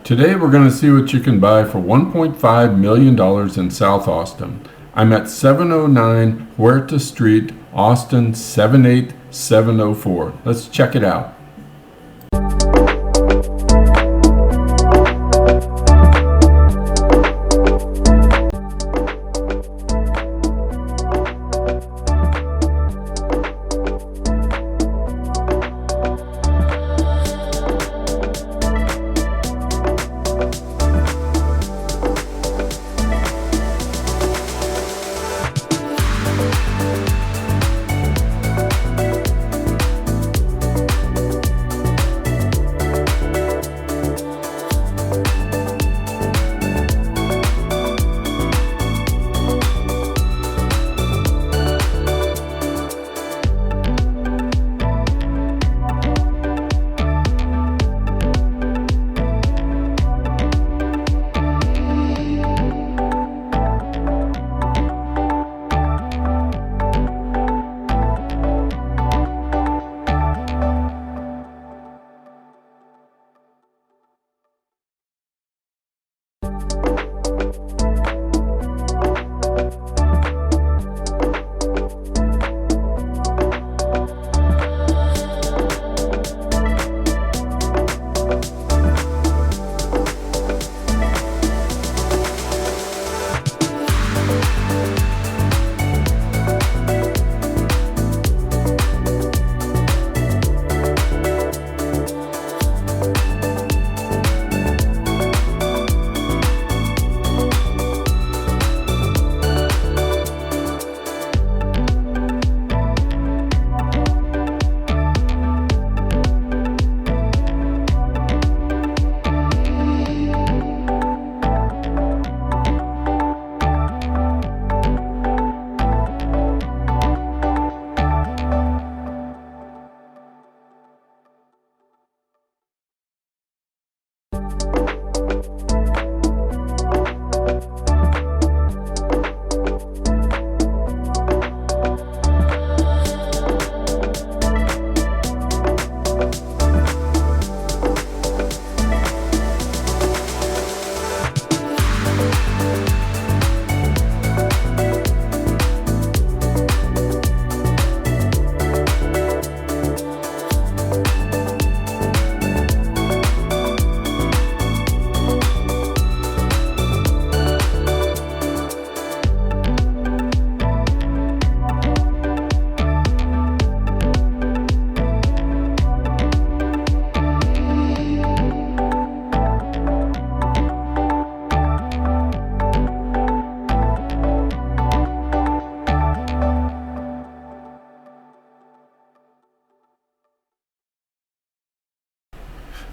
Today we're going to see what you can buy for $1.5 million in South Austin. I'm at 709 Huerta Street, Austin 78704. Let's check it out.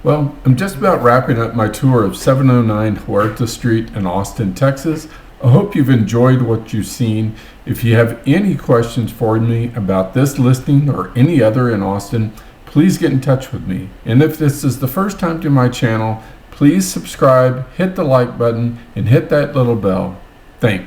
Well, I'm just about wrapping up my tour of 709 Huerta Street in Austin, Texas. I hope you've enjoyed what you've seen. If you have any questions for me about this listing or any other in Austin, please get in touch with me. And if this is the first time to my channel, please subscribe, hit the like button, and hit that little bell. Thanks.